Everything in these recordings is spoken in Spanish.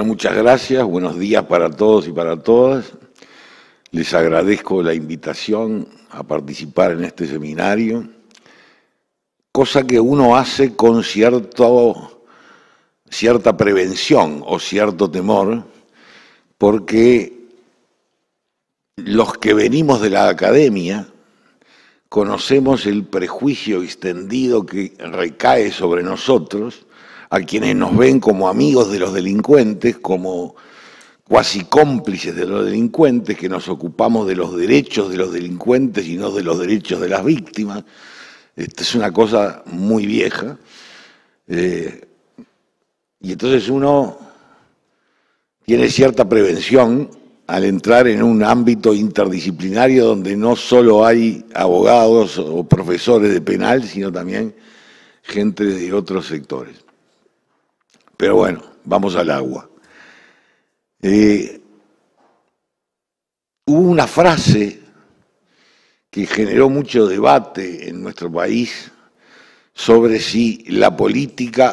tal? Muchas gracias. Buenos días para todos y para todas. Les agradezco la invitación a participar en este seminario, cosa que uno hace con cierta prevención o cierto temor, porque los que venimos de la academia conocemos el prejuicio extendido que recae sobre nosotros, a quienes nos ven como amigos de los delincuentes, como cuasi cómplices de los delincuentes, que nos ocupamos de los derechos de los delincuentes y no de los derechos de las víctimas. Esta es una cosa muy vieja. Y entonces uno tiene cierta prevención al entrar en un ámbito interdisciplinario donde no solo hay abogados o profesores de penal, sino también gente de otros sectores. Pero bueno, vamos al agua. Hubo una frase que generó mucho debate en nuestro país sobre si lo político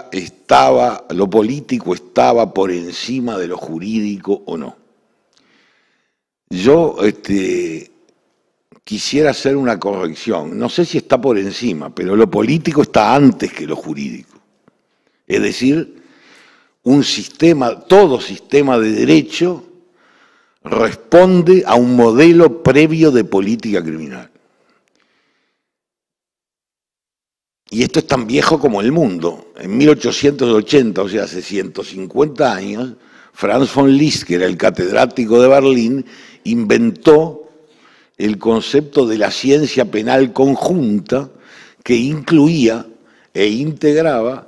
estaba por encima de lo jurídico o no. Yo quisiera hacer una corrección. No sé si está por encima, pero lo político está antes que lo jurídico. Es decir, todo sistema de derecho responde a un modelo previo de política criminal. Y esto es tan viejo como el mundo. En 1880, o sea, hace 150 años, Franz von Liszt, que era el catedrático de Berlín, inventó el concepto de la ciencia penal conjunta que incluía e integraba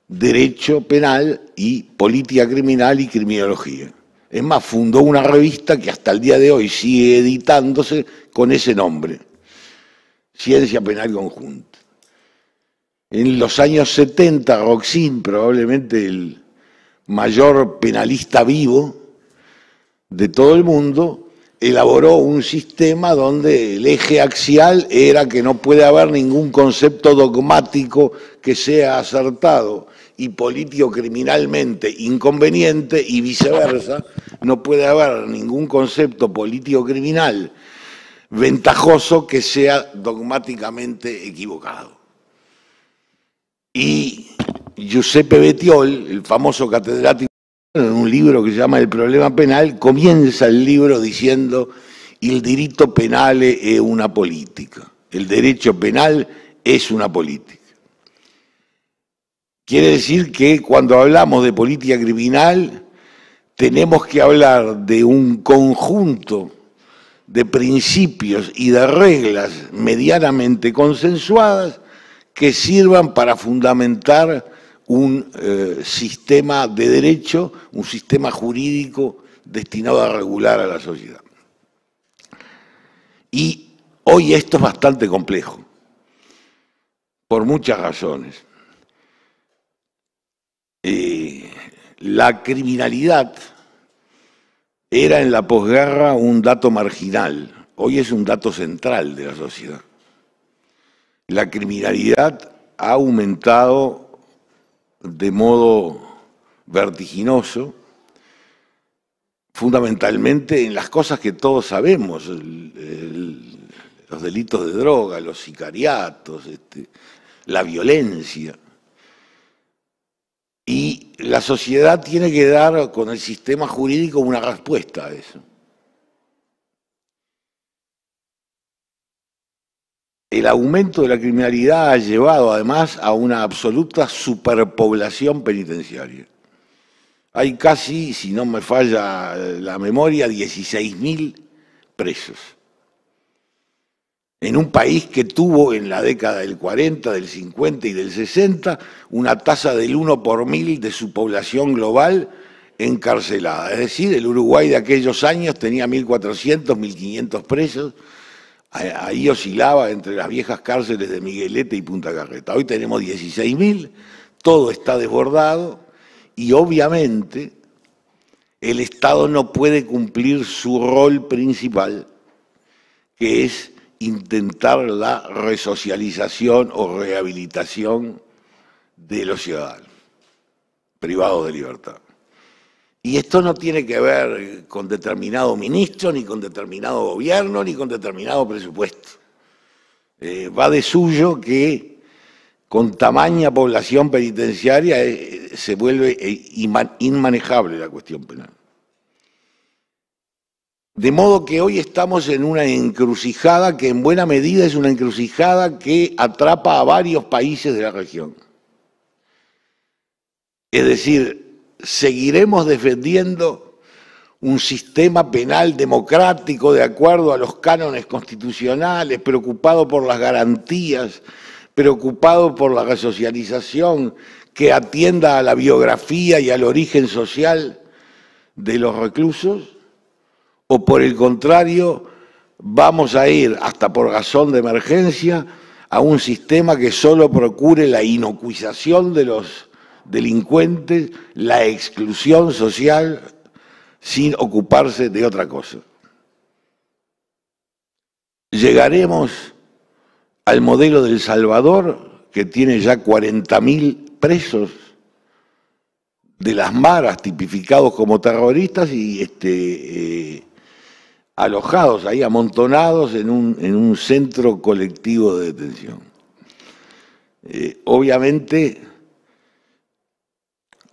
derecho penal y política criminal y criminología. Es más, fundó una revista que hasta el día de hoy sigue editándose con ese nombre, Ciencia Penal Conjunta. En los años 70, Roxin, probablemente el mayor penalista vivo de todo el mundo, elaboró un sistema donde el eje axial era que no puede haber ningún concepto dogmático que sea acertado y político-criminalmente inconveniente, y viceversa, no puede haber ningún concepto político-criminal ventajoso que sea dogmáticamente equivocado. Y Giuseppe Bettiol, el famoso catedrático, en un libro que se llama El problema penal, comienza el libro diciendo: il diritto penale è una politica. El derecho penal es una política. Quiere decir que cuando hablamos de política criminal tenemos que hablar de un conjunto de principios y de reglas medianamente consensuadas que sirvan para fundamentar un sistema de derecho, un sistema jurídico destinado a regular a la sociedad. Y hoy esto es bastante complejo, por muchas razones. La criminalidad era en la posguerra un dato marginal, hoy es un dato central de la sociedad. La criminalidad ha aumentado de modo vertiginoso, fundamentalmente en las cosas que todos sabemos, los delitos de droga, los sicariatos, la violencia. Y la sociedad tiene que dar con el sistema jurídico una respuesta a eso. El aumento de la criminalidad ha llevado además a una absoluta superpoblación penitenciaria. Hay casi, si no me falla la memoria, 16.000 presos. En un país que tuvo en la década del 40, del 50 y del 60 una tasa del 1 por 1000 de su población global encarcelada. Es decir, el Uruguay de aquellos años tenía 1.400, 1.500 presos. Ahí oscilaba entre las viejas cárceles de Miguelete y Punta Carreta. Hoy tenemos 16.000, todo está desbordado y obviamente el Estado no puede cumplir su rol principal, que es intentar la resocialización o rehabilitación de los ciudadanos privados de libertad. Y esto no tiene que ver con determinado ministro, ni con determinado gobierno, ni con determinado presupuesto. Va de suyo que con tamaña población penitenciaria se vuelve inmanejable la cuestión penal. De modo que hoy estamos en una encrucijada que en buena medida es una encrucijada que atrapa a varios países de la región. Es decir, seguiremos defendiendo un sistema penal democrático de acuerdo a los cánones constitucionales, preocupado por las garantías, preocupado por la resocialización, que atienda a la biografía y al origen social de los reclusos, o por el contrario, vamos a ir hasta por razón de emergencia a un sistema que solo procure la inocuización de los delincuentes, la exclusión social, sin ocuparse de otra cosa. Llegaremos al modelo de El Salvador, que tiene ya 40.000 presos de las maras tipificados como terroristas y alojados ahí, amontonados en un centro colectivo de detención. Obviamente,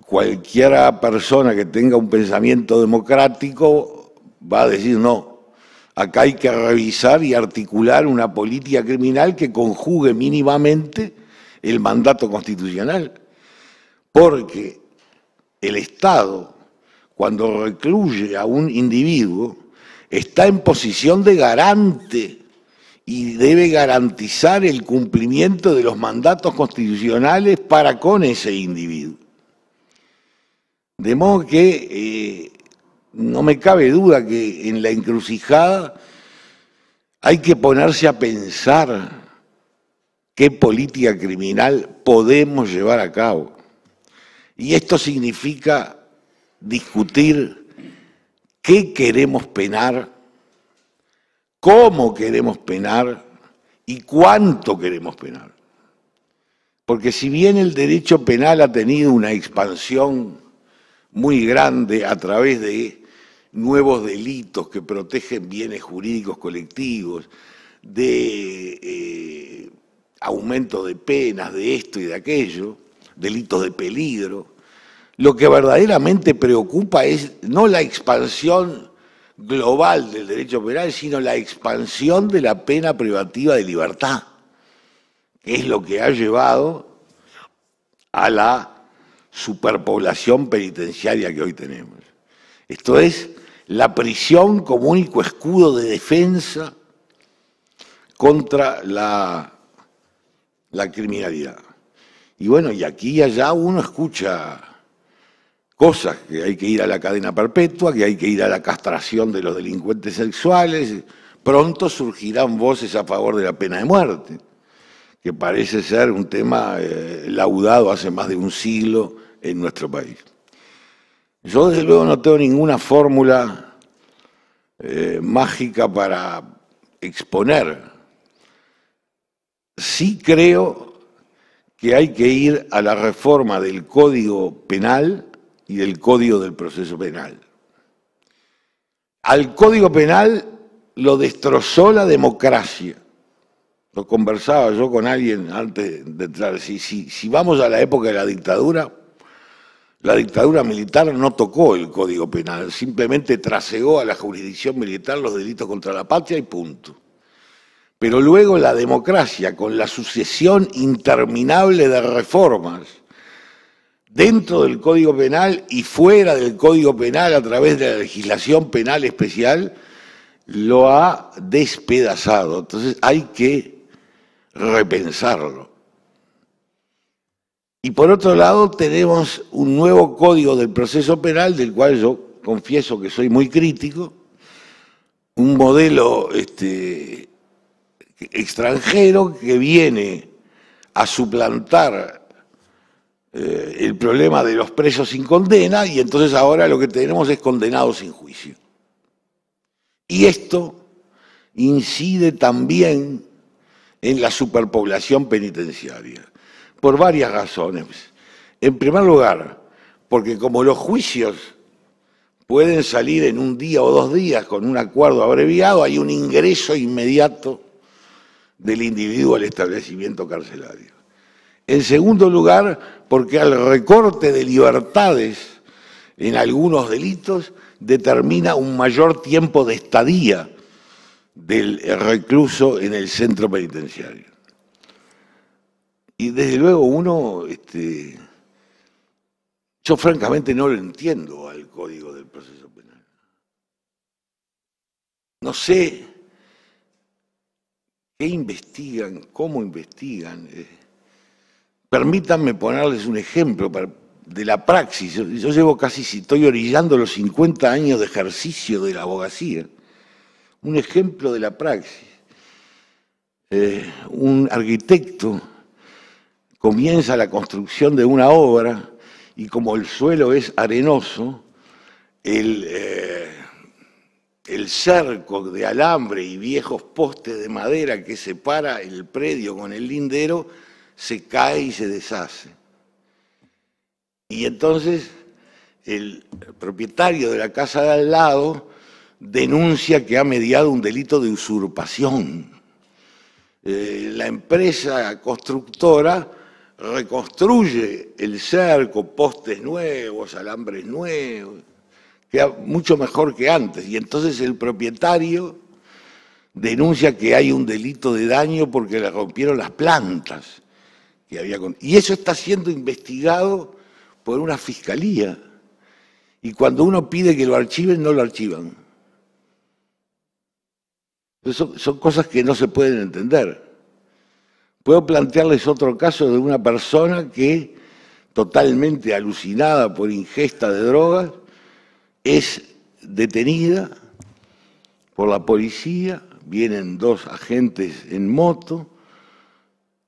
cualquier persona que tenga un pensamiento democrático va a decir no, acá hay que revisar y articular una política criminal que conjugue mínimamente el mandato constitucional, porque el Estado, cuando recluye a un individuo, está en posición de garante y debe garantizar el cumplimiento de los mandatos constitucionales para con ese individuo. De modo que no me cabe duda que en la encrucijada hay que ponerse a pensar qué política criminal podemos llevar a cabo. Y esto significa discutir qué queremos penar, cómo queremos penar y cuánto queremos penar. Porque si bien el derecho penal ha tenido una expansión muy grande a través de nuevos delitos que protegen bienes jurídicos colectivos, de aumento de penas, de esto y de aquello, delitos de peligro, lo que verdaderamente preocupa es no la expansión global del derecho penal, sino la expansión de la pena privativa de libertad, que es lo que ha llevado a la superpoblación penitenciaria que hoy tenemos. Esto es la prisión como único escudo de defensa contra la criminalidad. Y bueno, y aquí y allá uno escucha cosas, que hay que ir a la cadena perpetua, que hay que ir a la castración de los delincuentes sexuales. Pronto surgirán voces a favor de la pena de muerte, que parece ser un tema laudado hace más de un siglo en nuestro país. Yo desde luego no tengo ninguna fórmula mágica para exponer. Sí creo que hay que ir a la reforma del Código Penal y del Código del Proceso Penal. Al Código Penal lo destrozó la democracia. Lo conversaba yo con alguien antes de entrar. Si vamos a la época de la dictadura militar no tocó el Código Penal, simplemente trasegó a la jurisdicción militar los delitos contra la patria y punto. Pero luego la democracia, con la sucesión interminable de reformas dentro del Código Penal y fuera del Código Penal a través de la legislación penal especial, lo ha despedazado. Entonces hay que repensarlo. Y por otro lado tenemos un nuevo Código del Proceso Penal, del cual yo confieso que soy muy crítico, un modelo extranjero que viene a suplantar el problema de los presos sin condena, y entonces ahora lo que tenemos es condenados sin juicio. Y esto incide también en la superpoblación penitenciaria, por varias razones. En primer lugar, porque como los juicios pueden salir en un día o 2 días con un acuerdo abreviado, hay un ingreso inmediato del individuo al establecimiento carcelario. En segundo lugar, porque al recorte de libertades en algunos delitos determina un mayor tiempo de estadía del recluso en el centro penitenciario. Y desde luego yo francamente no lo entiendo al Código del Proceso Penal. No sé qué investigan, cómo investigan. Permítanme ponerles un ejemplo de la praxis. Yo llevo estoy orillando los 50 años de ejercicio de la abogacía. Un ejemplo de la praxis. Un arquitecto comienza la construcción de una obra y como el suelo es arenoso, el cerco de alambre y viejos postes de madera que separa el predio con el lindero se cae y se deshace. Y entonces el propietario de la casa de al lado denuncia que ha mediado un delito de usurpación. La empresa constructora reconstruye el cerco, postes nuevos, alambres nuevos, queda mucho mejor que antes. Y entonces el propietario denuncia que hay un delito de daño porque le rompieron las plantas que había. Y eso está siendo investigado por una fiscalía. Y cuando uno pide que lo archiven, no lo archivan. Son cosas que no se pueden entender. Puedo plantearles otro caso de una persona que, totalmente alucinada por ingesta de drogas, es detenida por la policía, vienen 2 agentes en moto,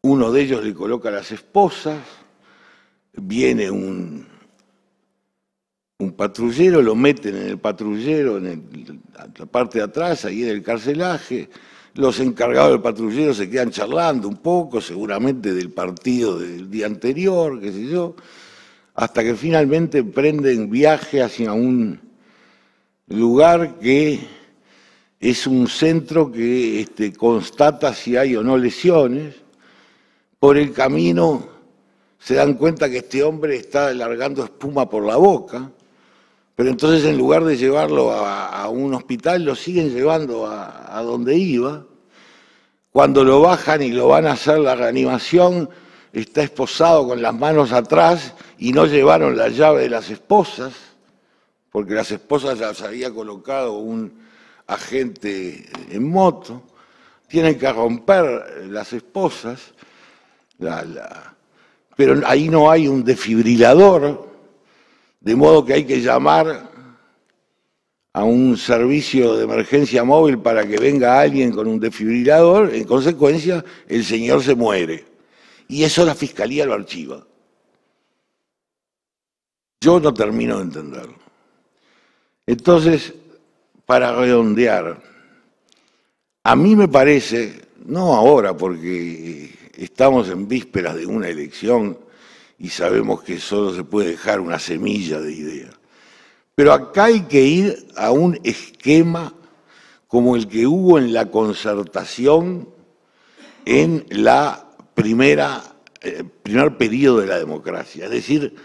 uno de ellos le coloca las esposas, viene un patrullero, lo meten en el patrullero, en la parte de atrás, ahí en el carcelaje. Los encargados del patrullero se quedan charlando un poco, seguramente del partido del día anterior, qué sé yo, hasta que finalmente emprenden viaje hacia un lugar que es un centro que constata si hay o no lesiones. Por el camino se dan cuenta que este hombre está largando espuma por la boca, pero entonces en lugar de llevarlo a un hospital, lo siguen llevando a donde iba. Cuando lo bajan y lo van a hacer la reanimación, está esposado con las manos atrás y no llevaron la llave de las esposas, porque las esposas las había colocado un agente en moto. Tienen que romper las esposas, pero ahí no hay un desfibrilador, de modo que hay que llamar a un servicio de emergencia móvil para que venga alguien con un desfibrilador. En consecuencia, el señor se muere. Y eso la Fiscalía lo archiva. Yo no termino de entenderlo. Entonces, para redondear, a mí me parece, no ahora porque estamos en vísperas de una elección y sabemos que solo se puede dejar una semilla de idea, pero acá hay que ir a un esquema como el que hubo en la concertación en la primer periodo de la democracia. Es decir,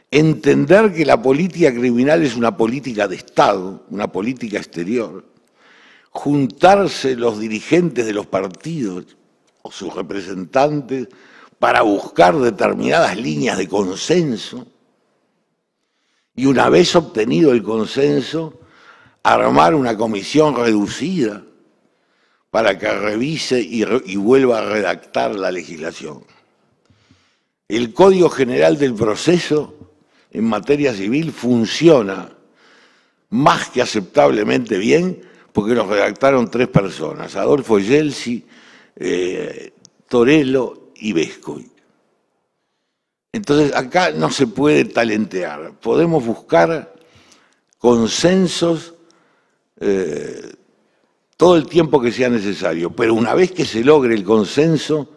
entender que la política criminal es una política de Estado, una política exterior, juntarse los dirigentes de los partidos o sus representantes para buscar determinadas líneas de consenso y una vez obtenido el consenso, armar una comisión reducida para que revise y vuelva a redactar la legislación. El Código General del Proceso en materia civil funciona más que aceptablemente bien porque lo redactaron 3 personas, Adolfo Gelsi, Torello y Vescovi. Entonces acá no se puede talentear, podemos buscar consensos todo el tiempo que sea necesario, pero una vez que se logre el consenso,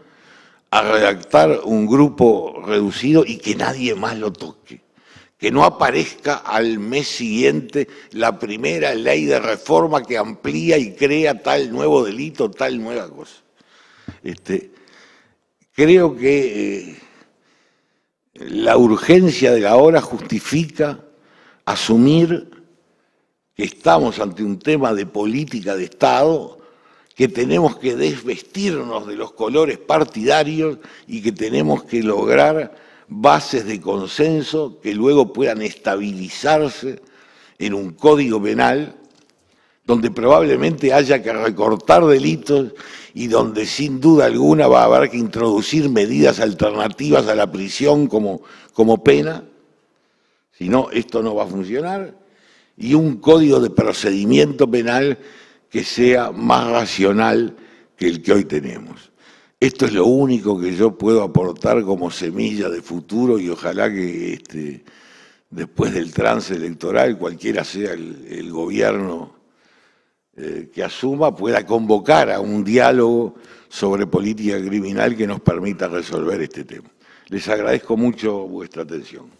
a redactar un grupo reducido y que nadie más lo toque, que no aparezca al mes siguiente la primera ley de reforma que amplía y crea tal nuevo delito, tal nueva cosa. Creo que la urgencia de la hora justifica asumir que estamos ante un tema de política de Estado, que tenemos que desvestirnos de los colores partidarios y que tenemos que lograr bases de consenso que luego puedan estabilizarse en un código penal donde probablemente haya que recortar delitos y donde sin duda alguna va a haber que introducir medidas alternativas a la prisión como pena, si no, esto no va a funcionar, y un código de procedimiento penal que sea más racional que el que hoy tenemos. Esto es lo único que yo puedo aportar como semilla de futuro y ojalá que después del trance electoral, cualquiera sea el gobierno que asuma, pueda convocar a un diálogo sobre política criminal que nos permita resolver este tema. Les agradezco mucho vuestra atención.